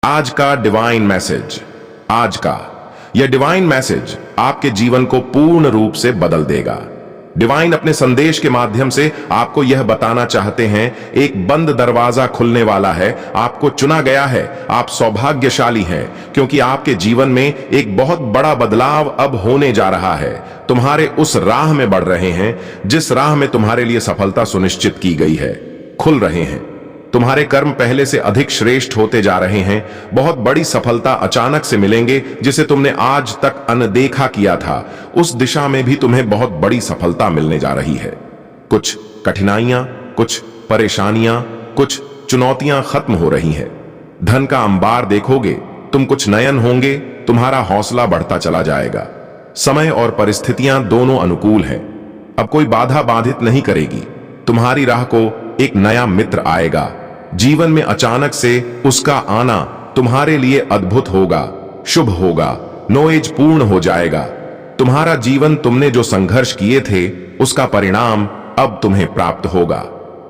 आज का divine message, आज का यह डिवाइन मैसेज आपके जीवन को पूर्ण रूप से बदल देगा। डिवाइन अपने संदेश के माध्यम से आपको यह बताना चाहते हैं, एक बंद दरवाजा खुलने वाला है, आपको चुना गया है, आप सौभाग्यशाली हैं, क्योंकि आपके जीवन में एक बहुत बड़ा बदलाव अब होने जा रहा है। तुम्हारे उस राह में बढ़ रहे हैं जिस राह में तुम्हारे लिए सफलता सुनिश्चित की गई है, खुल रहे हैं। तुम्हारे कर्म पहले से अधिक श्रेष्ठ होते जा रहे हैं। बहुत बड़ी सफलता अचानक से मिलेंगे जिसे तुमने आज तक अनदेखा किया था। उस दिशा में भी तुम्हें बहुत बड़ी सफलता मिलने जा रही है। कुछ कठिनाइयां, कुछ परेशानियां, कुछ चुनौतियां खत्म हो रही हैं। धन का अंबार देखोगे, तुम कुछ नयन होंगे, तुम्हारा हौसला बढ़ता चला जाएगा। समय और परिस्थितियां दोनों अनुकूल हैं। अब कोई बाधा बाधित नहीं करेगी। तुम्हारी राह को एक नया मित्र आएगा। जीवन में अचानक से उसका आना तुम्हारे लिए अद्भुत होगा, शुभ होगा, नॉलेज पूर्ण हो जाएगा। तुम्हारा जीवन, तुमने जो संघर्ष किए थे, उसका परिणाम अब तुम्हें प्राप्त होगा।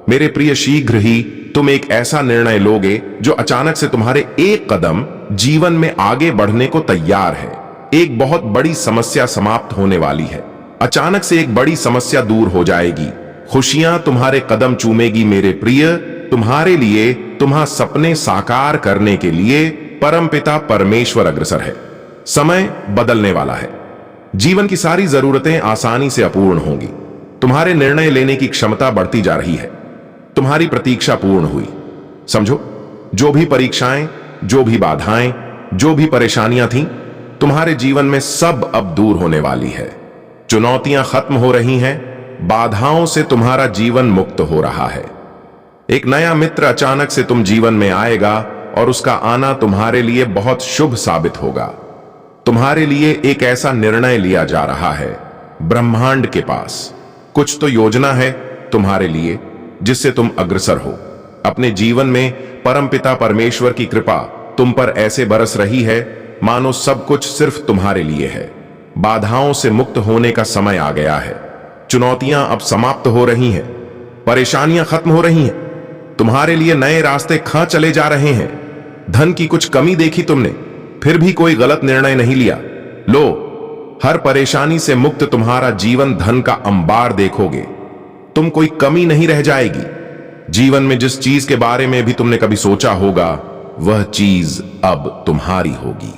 मेरे प्रिय, शीघ्र ही तुम एक ऐसा निर्णय लोगे जो अचानक से तुम्हारे एक कदम जीवन में आगे बढ़ने को तैयार है। एक बहुत बड़ी समस्या समाप्त होने वाली है। अचानक से एक बड़ी समस्या दूर हो जाएगी। खुशियां तुम्हारे कदम चूमेगी। मेरे प्रिय, तुम्हारे लिए, तुम्हारे सपने साकार करने के लिए परमपिता परमेश्वर अग्रसर है। समय बदलने वाला है। जीवन की सारी जरूरतें आसानी से अपूर्ण होंगी। तुम्हारे निर्णय लेने की क्षमता बढ़ती जा रही है। तुम्हारी प्रतीक्षा पूर्ण हुई। समझो, जो भी परीक्षाएं, जो भी बाधाएं, जो भी परेशानियां थीं, तुम्हारे जीवन में सब अब दूर होने वाली है। चुनौतियां खत्म हो रही हैं। बाधाओं से तुम्हारा जीवन मुक्त हो रहा है। एक नया मित्र अचानक से तुम जीवन में आएगा और उसका आना तुम्हारे लिए बहुत शुभ साबित होगा। तुम्हारे लिए एक ऐसा निर्णय लिया जा रहा है। ब्रह्मांड के पास कुछ तो योजना है तुम्हारे लिए, जिससे तुम अग्रसर हो। अपने जीवन में परमपिता परमेश्वर की कृपा तुम पर ऐसे बरस रही है मानो सब कुछ सिर्फ तुम्हारे लिए है। बाधाओं से मुक्त होने का समय आ गया है। चुनौतियां अब समाप्त हो रही हैं। परेशानियां खत्म हो रही हैं। तुम्हारे लिए नए रास्ते खां चले जा रहे हैं। धन की कुछ कमी देखी तुमने, फिर भी कोई गलत निर्णय नहीं लिया। लो, हर परेशानी से मुक्त तुम्हारा जीवन धन का अंबार देखोगे। तुम कोई कमी नहीं रह जाएगी। जीवन में जिस चीज के बारे में भी तुमने कभी सोचा होगा, वह चीज अब तुम्हारी होगी।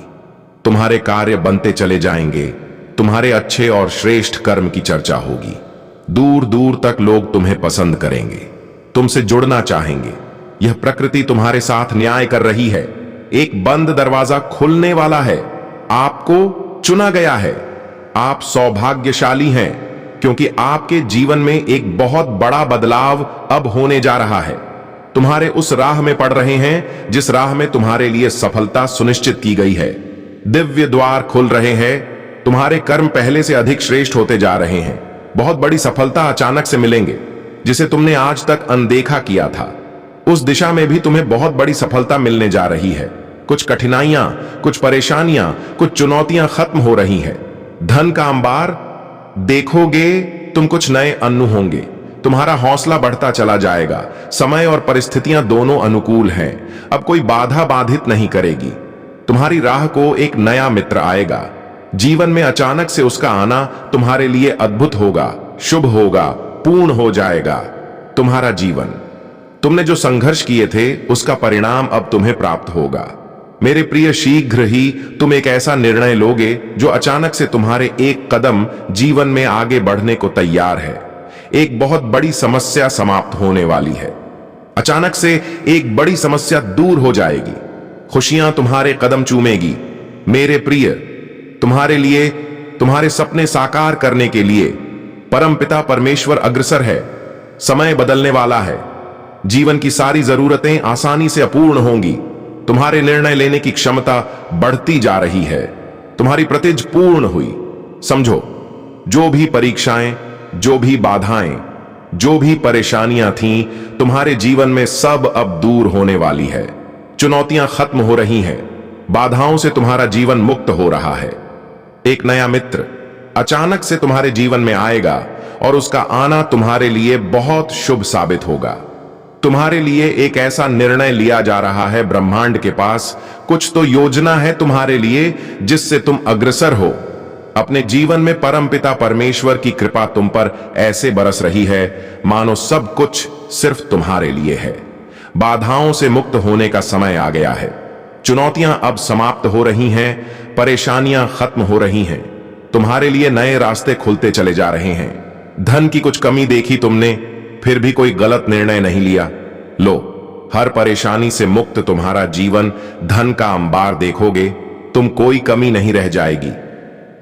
तुम्हारे कार्य बनते चले जाएंगे। तुम्हारे अच्छे और श्रेष्ठ कर्म की चर्चा होगी। दूर दूर तक लोग तुम्हें पसंद करेंगे, तुमसे जुड़ना चाहेंगे। यह प्रकृति तुम्हारे साथ न्याय कर रही है। एक बंद दरवाजा खुलने वाला है। आपको चुना गया है। आप सौभाग्यशाली हैं, क्योंकि आपके जीवन में एक बहुत बड़ा बदलाव अब होने जा रहा है। तुम्हारे उस राह में पड़ रहे हैं जिस राह में तुम्हारे लिए सफलता सुनिश्चित की गई है। दिव्य द्वार खुल रहे हैं। तुम्हारे कर्म पहले से अधिक श्रेष्ठ होते जा रहे हैं। बहुत बड़ी सफलता अचानक से मिलेंगे जिसे तुमने आज तक अनदेखा किया था। उस दिशा में भी तुम्हें बहुत बड़ी सफलता मिलने जा रही है। कुछ कठिनाइयां, कुछ परेशानियां, कुछ चुनौतियां खत्म हो रही हैं। धन का अंबार देखोगे, तुम कुछ नए अन्नु होंगे। तुम्हारा हौसला बढ़ता चला जाएगा। समय और परिस्थितियां दोनों अनुकूल हैं। अब कोई बाधा बाधित नहीं करेगी। तुम्हारी राह को एक नया मित्र आएगा। जीवन में अचानक से उसका आना तुम्हारे लिए अद्भुत होगा, शुभ होगा, पूर्ण हो जाएगा। तुम्हारा जीवन, तुमने जो संघर्ष किए थे, उसका परिणाम अब तुम्हें प्राप्त होगा। मेरे प्रिय, शीघ्र ही तुम एक ऐसा निर्णय लोगे जो अचानक से तुम्हारे एक कदम जीवन में आगे बढ़ने को तैयार है। एक बहुत बड़ी समस्या समाप्त होने वाली है। अचानक से एक बड़ी समस्या दूर हो जाएगी। खुशियां तुम्हारे कदम चूमेगी। मेरे प्रिय, तुम्हारे लिए, तुम्हारे सपने साकार करने के लिए परमपिता परमेश्वर अग्रसर है। समय बदलने वाला है। जीवन की सारी जरूरतें आसानी से अपूर्ण होंगी। तुम्हारे निर्णय लेने की क्षमता बढ़ती जा रही है। तुम्हारी प्रतिज्ञा पूर्ण हुई। समझो, जो भी परीक्षाएं, जो भी बाधाएं, जो भी परेशानियां थीं, तुम्हारे जीवन में सब अब दूर होने वाली है। चुनौतियां खत्म हो रही हैं। बाधाओं से तुम्हारा जीवन मुक्त हो रहा है। एक नया मित्र अचानक से तुम्हारे जीवन में आएगा और उसका आना तुम्हारे लिए बहुत शुभ साबित होगा। तुम्हारे लिए एक ऐसा निर्णय लिया जा रहा है। ब्रह्मांड के पास कुछ तो योजना है तुम्हारे लिए जिससे तुम अग्रसर हो। अपने जीवन में परमपिता परमेश्वर की कृपा तुम पर ऐसे बरस रही है मानो सब कुछ सिर्फ तुम्हारे लिए है। बाधाओं से मुक्त होने का समय आ गया है। चुनौतियां अब समाप्त हो रही हैं, परेशानियां खत्म हो रही हैं। तुम्हारे लिए नए रास्ते खुलते चले जा रहे हैं। धन की कुछ कमी देखी तुमने, फिर भी कोई गलत निर्णय नहीं लिया। लो, हर परेशानी से मुक्त तुम्हारा जीवन धन का अंबार देखोगे। तुम कोई कमी नहीं रह जाएगी।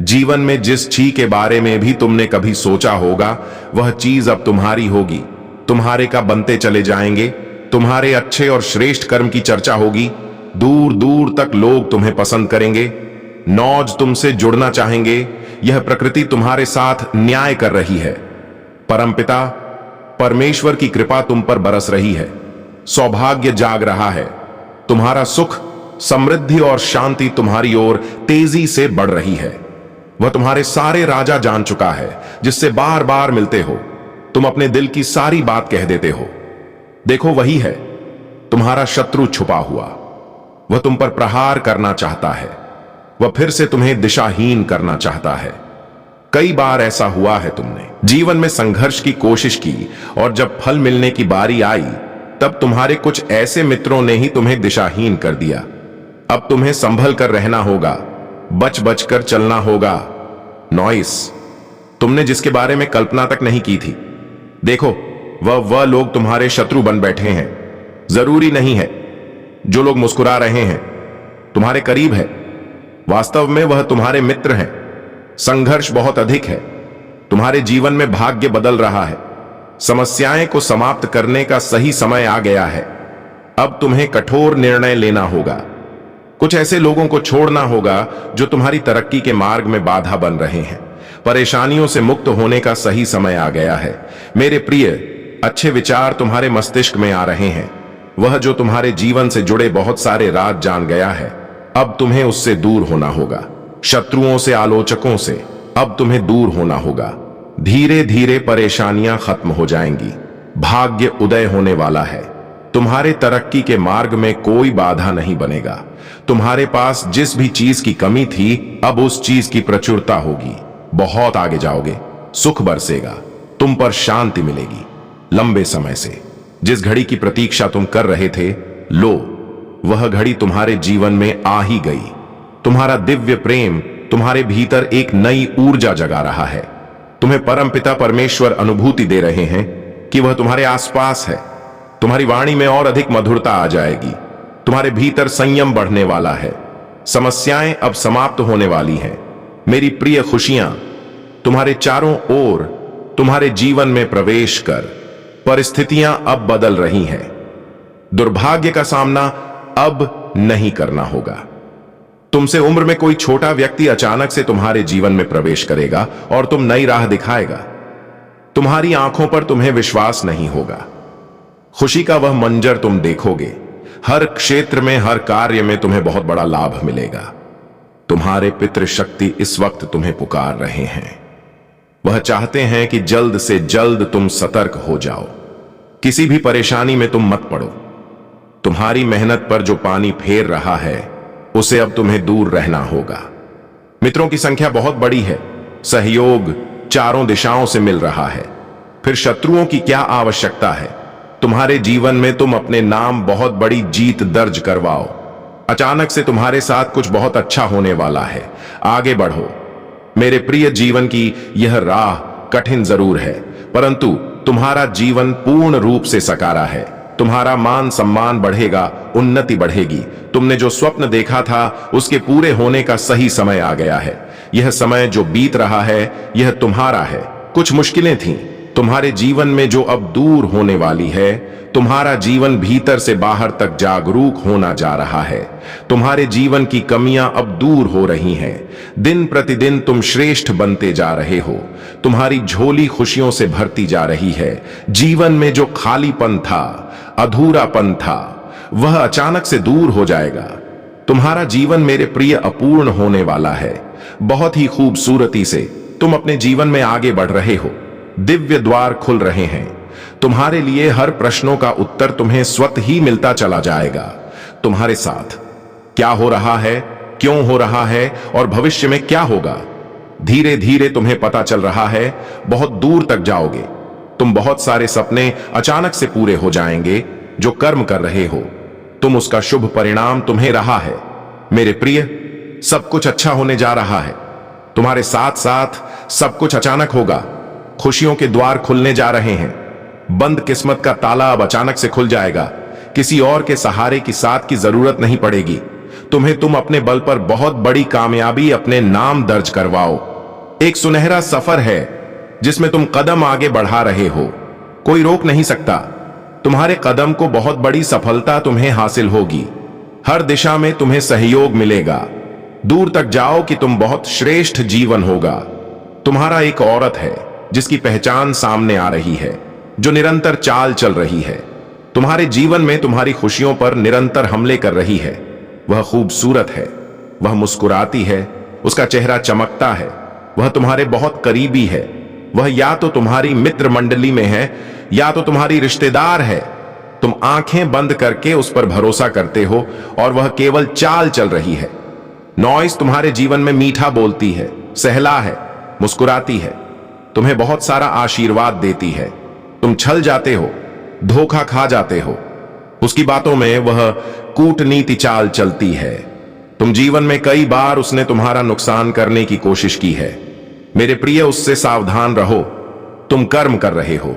जीवन में जिस चीज के बारे में भी तुमने कभी सोचा होगा वह चीज अब तुम्हारी होगी। तुम्हारे का बनते चले जाएंगे। तुम्हारे अच्छे और श्रेष्ठ कर्म की चर्चा होगी। दूर दूर तक लोग तुम्हें पसंद करेंगे। नौज तुमसे जुड़ना चाहेंगे। यह प्रकृति तुम्हारे साथ न्याय कर रही है। परमपिता परमेश्वर की कृपा तुम पर बरस रही है। सौभाग्य जाग रहा है। तुम्हारा सुख, समृद्धि और शांति तुम्हारी ओर तेजी से बढ़ रही है। वह तुम्हारे सारे राजा जान चुका है जिससे बार बार मिलते हो। तुम अपने दिल की सारी बात कह देते हो। देखो, वही है तुम्हारा शत्रु छुपा हुआ। वह तुम पर प्रहार करना चाहता है। वह फिर से तुम्हें दिशाहीन करना चाहता है। कई बार ऐसा हुआ है, तुमने जीवन में संघर्ष की कोशिश की और जब फल मिलने की बारी आई तब तुम्हारे कुछ ऐसे मित्रों ने ही तुम्हें दिशाहीन कर दिया। अब तुम्हें संभल कर रहना होगा, बच बच कर चलना होगा। नॉइस, तुमने जिसके बारे में कल्पना तक नहीं की थी, देखो वह लोग तुम्हारे शत्रु बन बैठे हैं। जरूरी नहीं है जो लोग मुस्कुरा रहे हैं तुम्हारे करीब है, वास्तव में वह तुम्हारे मित्र हैं। संघर्ष बहुत अधिक है। तुम्हारे जीवन में भाग्य बदल रहा है। समस्याएं को समाप्त करने का सही समय आ गया है। अब तुम्हें कठोर निर्णय लेना होगा। कुछ ऐसे लोगों को छोड़ना होगा जो तुम्हारी तरक्की के मार्ग में बाधा बन रहे हैं। परेशानियों से मुक्त होने का सही समय आ गया है। मेरे प्रिय, अच्छे विचार तुम्हारे मस्तिष्क में आ रहे हैं। वह जो तुम्हारे जीवन से जुड़े बहुत सारे राज जान गया है, अब तुम्हें उससे दूर होना होगा। शत्रुओं से, आलोचकों से अब तुम्हें दूर होना होगा। धीरे धीरे परेशानियां खत्म हो जाएंगी। भाग्य उदय होने वाला है। तुम्हारे तरक्की के मार्ग में कोई बाधा नहीं बनेगा। तुम्हारे पास जिस भी चीज की कमी थी, अब उस चीज की प्रचुरता होगी। बहुत आगे जाओगे। सुख बरसेगा। तुम पर शांति मिलेगी। लंबे समय से जिस घड़ी की प्रतीक्षा तुम कर रहे थे, लो वह घड़ी तुम्हारे जीवन में आ ही गई। तुम्हारा दिव्य प्रेम तुम्हारे भीतर एक नई ऊर्जा जगा रहा है। तुम्हें परमपिता परमेश्वर अनुभूति दे रहे हैं कि वह तुम्हारे आसपास है। तुम्हारी वाणी में और अधिक मधुरता आ जाएगी। तुम्हारे भीतर संयम बढ़ने वाला है। समस्याएं अब समाप्त होने वाली हैं। मेरी प्रिय, खुशियां तुम्हारे चारों ओर तुम्हारे जीवन में प्रवेश कर परिस्थितियां अब बदल रही हैं। दुर्भाग्य का सामना अब नहीं करना होगा। तुमसे उम्र में कोई छोटा व्यक्ति अचानक से तुम्हारे जीवन में प्रवेश करेगा और तुम नई राह दिखाएगा। तुम्हारी आंखों पर तुम्हें विश्वास नहीं होगा। खुशी का वह मंजर तुम देखोगे। हर क्षेत्र में, हर कार्य में तुम्हें बहुत बड़ा लाभ मिलेगा। तुम्हारे पितृशक्ति इस वक्त तुम्हें पुकार रहे हैं। वह चाहते हैं कि जल्द से जल्द तुम सतर्क हो जाओ। किसी भी परेशानी में तुम मत पड़ो। तुम्हारी मेहनत पर जो पानी फेर रहा है उसे अब तुम्हें दूर रहना होगा। मित्रों की संख्या बहुत बड़ी है। सहयोग चारों दिशाओं से मिल रहा है। फिर शत्रुओं की क्या आवश्यकता है। तुम्हारे जीवन में तुम अपने नाम बहुत बड़ी जीत दर्ज करवाओ। अचानक से तुम्हारे साथ कुछ बहुत अच्छा होने वाला है। आगे बढ़ो मेरे प्रिय। जीवन की यह राह कठिन जरूर है, परंतु तुम्हारा जीवन पूर्ण रूप से सकारा है। तुम्हारा मान सम्मान बढ़ेगा, उन्नति बढ़ेगी। तुमने जो स्वप्न देखा था उसके पूरे होने का सही समय आ गया है। यह समय जो बीत रहा है यह तुम्हारा है। कुछ मुश्किलें थीं तुम्हारे जीवन में जो अब दूर होने वाली है। तुम्हारा जीवन भीतर से बाहर तक जागरूक होना जा रहा है। तुम्हारे जीवन की कमियां अब दूर हो रही हैं। दिन प्रतिदिन तुम श्रेष्ठ बनते जा रहे हो। तुम्हारी झोली खुशियों से भरती जा रही है। जीवन में जो खालीपन था, अधूरापन था, वह अचानक से दूर हो जाएगा। तुम्हारा जीवन मेरे प्रिय अपूर्ण होने वाला है। बहुत ही खूबसूरती से तुम अपने जीवन में आगे बढ़ रहे हो। दिव्य द्वार खुल रहे हैं। तुम्हारे लिए हर प्रश्नों का उत्तर तुम्हें स्वतः ही मिलता चला जाएगा। तुम्हारे साथ क्या हो रहा है, क्यों हो रहा है और भविष्य में क्या होगा। धीरे धीरे तुम्हें पता चल रहा है, बहुत दूर तक जाओगे। तुम बहुत सारे सपने अचानक से पूरे हो जाएंगे। जो कर्म कर रहे हो तुम, उसका शुभ परिणाम तुम्हें रहा है। मेरे प्रिय, सब कुछ अच्छा होने जा रहा है। तुम्हारे साथ साथ सब कुछ अचानक होगा। खुशियों के द्वार खुलने जा रहे हैं। बंद किस्मत का ताला अब अचानक से खुल जाएगा। किसी और के सहारे की साथ की जरूरत नहीं पड़ेगी। तुम अपने बल पर बहुत बड़ी कामयाबी अपने नाम दर्ज करवाओ। एक सुनहरा सफर है जिसमें तुम कदम आगे बढ़ा रहे हो। कोई रोक नहीं सकता। तुम्हारे कदम को बहुत बड़ी सफलता तुम्हें हासिल होगी। हर दिशा में तुम्हें सहयोग मिलेगा। दूर तक जाओ कि तुम बहुत श्रेष्ठ जीवन होगा। तुम्हारा एक औरत है जिसकी पहचान सामने आ रही है, जो निरंतर चाल चल रही है। तुम्हारे जीवन में तुम्हारी खुशियों पर निरंतर हमले कर रही है। वह खूबसूरत है, वह मुस्कुराती है, उसका चेहरा चमकता है, वह तुम्हारे बहुत करीबी है। वह या तो तुम्हारी मित्र मंडली में है या तो तुम्हारी रिश्तेदार है। तुम आंखें बंद करके उस पर भरोसा करते हो और वह केवल चाल चल रही है। नॉइस तुम्हारे जीवन में मीठा बोलती है, सहला है, मुस्कुराती है, तुम्हें बहुत सारा आशीर्वाद देती है। तुम छल जाते हो, धोखा खा जाते हो, उसकी बातों में वह कूटनीति चाल चलती है। तुम जीवन में कई बार उसने तुम्हारा नुकसान करने की कोशिश की है। मेरे प्रिय, उससे सावधान रहो। तुम कर्म कर रहे हो,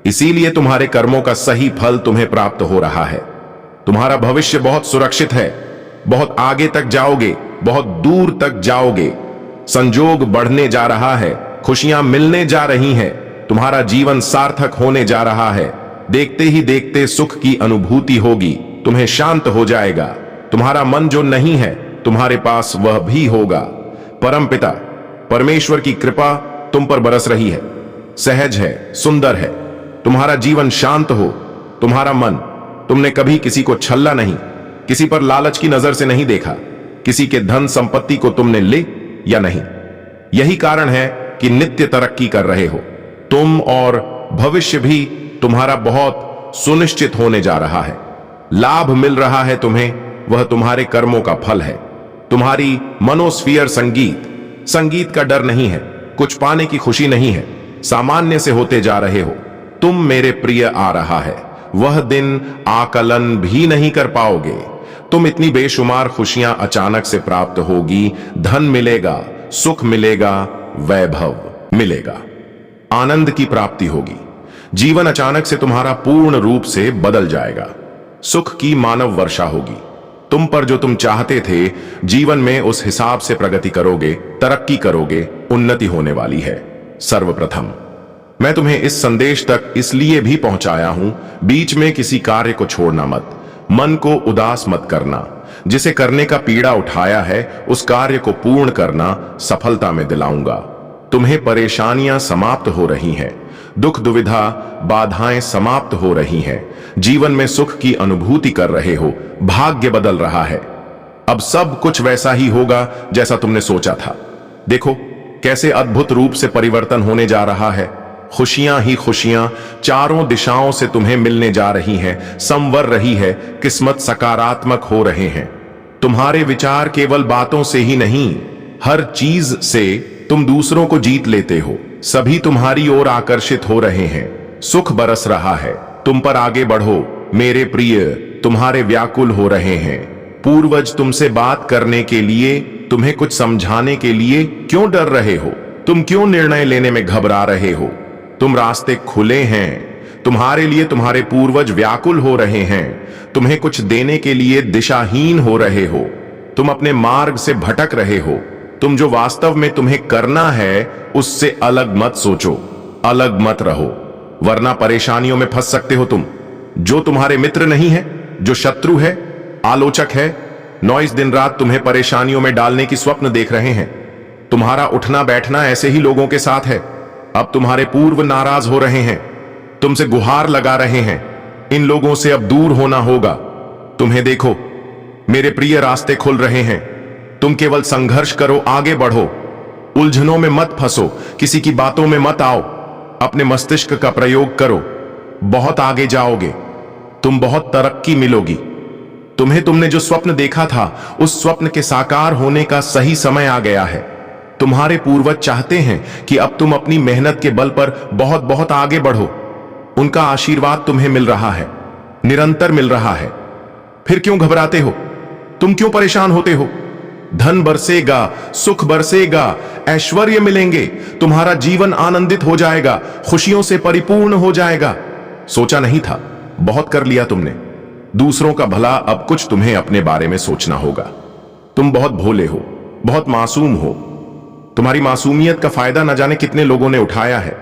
इसीलिए तुम्हारे कर्मों का सही फल तुम्हें प्राप्त हो रहा है। तुम्हारा भविष्य बहुत सुरक्षित है। बहुत आगे तक जाओगे, बहुत दूर तक जाओगे। संजोग बढ़ने जा रहा है, खुशियां मिलने जा रही हैं। तुम्हारा जीवन सार्थक होने जा रहा है। देखते ही देखते सुख की अनुभूति होगी। तुम्हें शांत हो जाएगा। तुम्हारा मन जो नहीं है तुम्हारे पास वह भी होगा। परमपिता परमेश्वर की कृपा तुम पर बरस रही है। सहज है, सुंदर है। तुम्हारा जीवन शांत हो। तुम्हारा मन, तुमने कभी किसी को छल्ला नहीं, किसी पर लालच की नजर से नहीं देखा। किसी के धन संपत्ति को तुमने ले या नहीं। यही कारण है कि नित्य तरक्की कर रहे हो तुम, और भविष्य भी तुम्हारा बहुत सुनिश्चित होने जा रहा है। लाभ मिल रहा है तुम्हें, वह तुम्हारे कर्मों का फल है। तुम्हारी मनोस्फीयर संगीत का डर नहीं है, कुछ पाने की खुशी नहीं है। सामान्य से होते जा रहे हो तुम। मेरे प्रिय, आ रहा है वह दिन, आकलन भी नहीं कर पाओगे। तुम इतनी बेशुमार खुशियां अचानक से प्राप्त होगी। धन मिलेगा, सुख मिलेगा, वैभव मिलेगा, आनंद की प्राप्ति होगी। जीवन अचानक से तुम्हारा पूर्ण रूप से बदल जाएगा। सुख की मानव वर्षा होगी तुम पर। जो तुम चाहते थे जीवन में, उस हिसाब से प्रगति करोगे, तरक्की करोगे, उन्नति होने वाली है। सर्वप्रथम मैं तुम्हें इस संदेश तक इसलिए भी पहुंचाया हूं, बीच में किसी कार्य को छोड़ना मत। मन को उदास मत करना। जिसे करने का पीड़ा उठाया है उस कार्य को पूर्ण करना सफलता में दिलाऊंगा। तुम्हें परेशानियां समाप्त हो रही हैं, दुख दुविधा बाधाएं समाप्त हो रही हैं। जीवन में सुख की अनुभूति कर रहे हो। भाग्य बदल रहा है। अब सब कुछ वैसा ही होगा जैसा तुमने सोचा था। देखो कैसे अद्भुत रूप से परिवर्तन होने जा रहा है। खुशियां ही खुशियां चारों दिशाओं से तुम्हें मिलने जा रही हैं, संवर रही है। किस्मत सकारात्मक हो रहे हैं। तुम्हारे विचार केवल बातों से ही नहीं, हर चीज से तुम दूसरों को जीत लेते हो। सभी तुम्हारी ओर आकर्षित हो रहे हैं। सुख बरस रहा है। तुम पर आगे बढ़ो मेरे प्रिय। तुम्हारे व्याकुल हो रहे हैं। पूर्वज तुमसे बात करने के लिए, तुम्हें कुछ समझाने के लिए क्यों डर रहे हो? तुम क्यों निर्णय लेने में घबरा रहे हो? तुम रास्ते खुले हैं। तुम्हारे लिए तुम्हारे पूर्वज व्याकुल हो रहे हैं। तुम्हें कुछ देने के लिए दिशाहीन हो रहे हो। तुम अपने मार्ग से भटक रहे हो। तुम जो वास्तव में तुम्हें करना है उससे अलग मत सोचो, अलग मत रहो, वरना परेशानियों में फंस सकते हो तुम। जो तुम्हारे मित्र नहीं है, जो शत्रु है, आलोचक है, नॉइस दिन रात तुम्हें परेशानियों में डालने की स्वप्न देख रहे हैं। तुम्हारा उठना बैठना ऐसे ही लोगों के साथ है। अब तुम्हारे पूर्व नाराज हो रहे हैं, तुमसे गुहार लगा रहे हैं। इन लोगों से अब दूर होना होगा। तुम्हें देखो मेरे प्रिय, रास्ते खुल रहे हैं। तुम केवल संघर्ष करो, आगे बढ़ो, उलझनों में मत फंसो, किसी की बातों में मत आओ। अपने मस्तिष्क का प्रयोग करो, बहुत आगे जाओगे। तुम बहुत तरक्की मिलोगी। तुमने जो स्वप्न देखा था, उस स्वप्न के साकार होने का सही समय आ गया है। तुम्हारे पूर्वज चाहते हैं कि अब तुम अपनी मेहनत के बल पर बहुत बहुत आगे बढ़ो। उनका आशीर्वाद तुम्हें मिल रहा है, निरंतर मिल रहा है। फिर क्यों घबराते हो? तुम क्यों परेशान होते हो? धन बरसेगा, सुख बरसेगा, ऐश्वर्य मिलेंगे, तुम्हारा जीवन आनंदित हो जाएगा, खुशियों से परिपूर्ण हो जाएगा। सोचा नहीं था, बहुत कर लिया तुमने। दूसरों का भला अब कुछ तुम्हें अपने बारे में सोचना होगा। तुम बहुत भोले हो, बहुत मासूम हो। तुम्हारी मासूमियत का फायदा न जाने कितने लोगों ने उठाया है।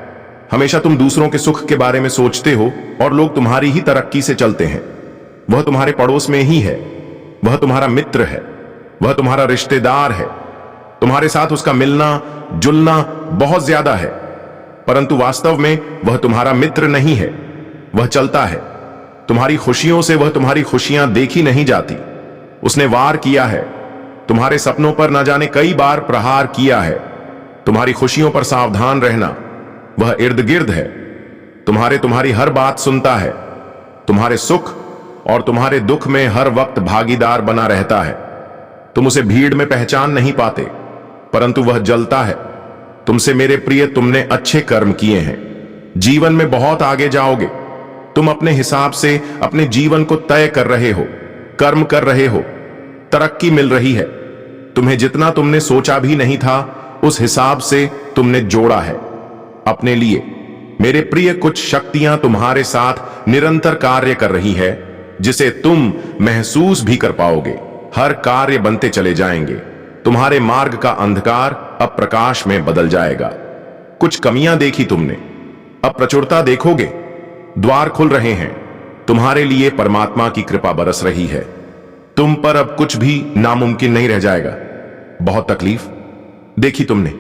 हमेशा तुम दूसरों के सुख के बारे में सोचते हो और लोग तुम्हारी ही तरक्की से चलते हैं। वह तुम्हारे पड़ोस में ही है, वह तुम्हारा मित्र है, वह तुम्हारा रिश्तेदार है। तुम्हारे साथ उसका मिलना जुलना बहुत ज्यादा है, परंतु वास्तव में वह तुम्हारा मित्र नहीं है। वह चलता है, तुम्हारी खुशियों से वह तुम्हारी खुशियां देखी नहीं जाती। उसने वार किया है, तुम्हारे सपनों पर न जाने कई बार प्रहार किया है। तुम्हारी खुशियों पर सावधान रहना, वह इर्द गिर्द है, तुम्हारी हर बात सुनता है, तुम्हारे सुख और तुम्हारे दुख में हर वक्त भागीदार बना रहता है। तुम उसे भीड़ में पहचान नहीं पाते, परंतु वह जलता है। तुमसे मेरे प्रिय, तुमने अच्छे कर्म किए हैं, जीवन में बहुत आगे जाओगे। तुम अपने हिसाब से अपने जीवन को तय कर रहे हो, कर्म कर रहे हो, तरक्की मिल रही है। तुम्हें जितना तुमने सोचा भी नहीं था, उस हिसाब से तुमने जोड़ा है अपने लिए। मेरे प्रिय, कुछ शक्तियां तुम्हारे साथ निरंतर कार्य कर रही है, जिसे तुम महसूस भी कर पाओगे। हर कार्य बनते चले जाएंगे, तुम्हारे मार्ग का अंधकार अब प्रकाश में बदल जाएगा। कुछ कमियां देखी तुमने, अब प्रचुरता देखोगे। द्वार खुल रहे हैं, तुम्हारे लिए परमात्मा की कृपा बरस रही है। तुम पर अब कुछ भी नामुमकिन नहीं रह जाएगा। बहुत तकलीफ देखी तुमने,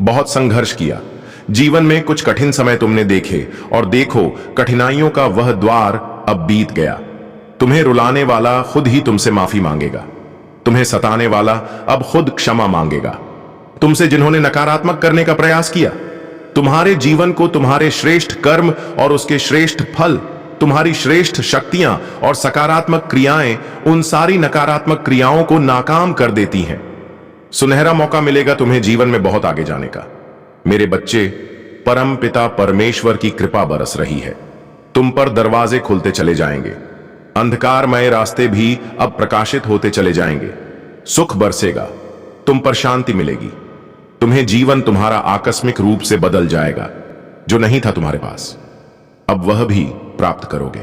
बहुत संघर्ष किया, जीवन में कुछ कठिन समय तुमने देखे, और देखो कठिनाइयों का वह द्वार अब बीत गया। तुम्हें रुलाने वाला खुद ही तुमसे माफी मांगेगा, तुम्हें सताने वाला अब खुद क्षमा मांगेगा। तुमसे जिन्होंने नकारात्मक करने का प्रयास किया, तुम्हारे जीवन को तुम्हारे श्रेष्ठ कर्म और उसके श्रेष्ठ फल, तुम्हारी श्रेष्ठ शक्तियां और सकारात्मक क्रियाएं उन सारी नकारात्मक क्रियाओं को नाकाम कर देती हैं। सुनहरा मौका मिलेगा तुम्हें जीवन में बहुत आगे जाने का। मेरे बच्चे, परम पिता परमेश्वर की कृपा बरस रही है। तुम पर दरवाजे खुलते चले जाएंगे, अंधकारमय रास्ते भी अब प्रकाशित होते चले जाएंगे। सुख बरसेगा, तुम पर शांति मिलेगी। तुम्हें जीवन तुम्हारा आकस्मिक रूप से बदल जाएगा। जो नहीं था तुम्हारे पास, अब वह भी प्राप्त करोगे।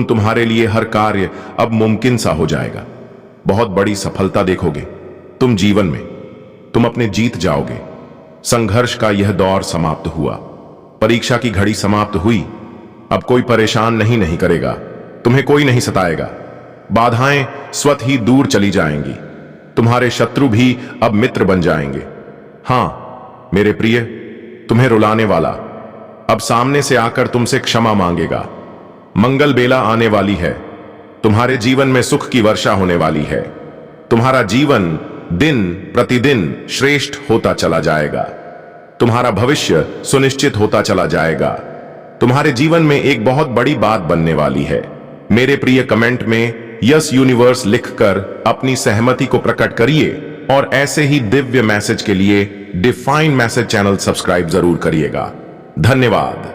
तुम्हारे लिए हर कार्य अब मुमकिन सा हो जाएगा। बहुत बड़ी सफलता देखोगे तुम जीवन में। तुम अपने जीत जाओगे। संघर्ष का यह दौर समाप्त हुआ, परीक्षा की घड़ी समाप्त हुई। अब कोई परेशान नहीं करेगा, तुम्हें कोई नहीं सताएगा। बाधाएं स्वतः ही दूर चली जाएंगी, तुम्हारे शत्रु भी अब मित्र बन जाएंगे। हां मेरे प्रिय, तुम्हें रुलाने वाला अब सामने से आकर तुमसे क्षमा मांगेगा। मंगल बेला आने वाली है, तुम्हारे जीवन में सुख की वर्षा होने वाली है। तुम्हारा जीवन दिन प्रतिदिन श्रेष्ठ होता चला जाएगा। तुम्हारा भविष्य सुनिश्चित होता चला जाएगा। तुम्हारे जीवन में एक बहुत बड़ी बात बनने वाली है। मेरे प्रिय, कमेंट में यस यूनिवर्स लिखकर अपनी सहमति को प्रकट करिए, और ऐसे ही दिव्य मैसेज के लिए डिफाइन मैसेज चैनल सब्सक्राइब जरूर करिएगा। धन्यवाद।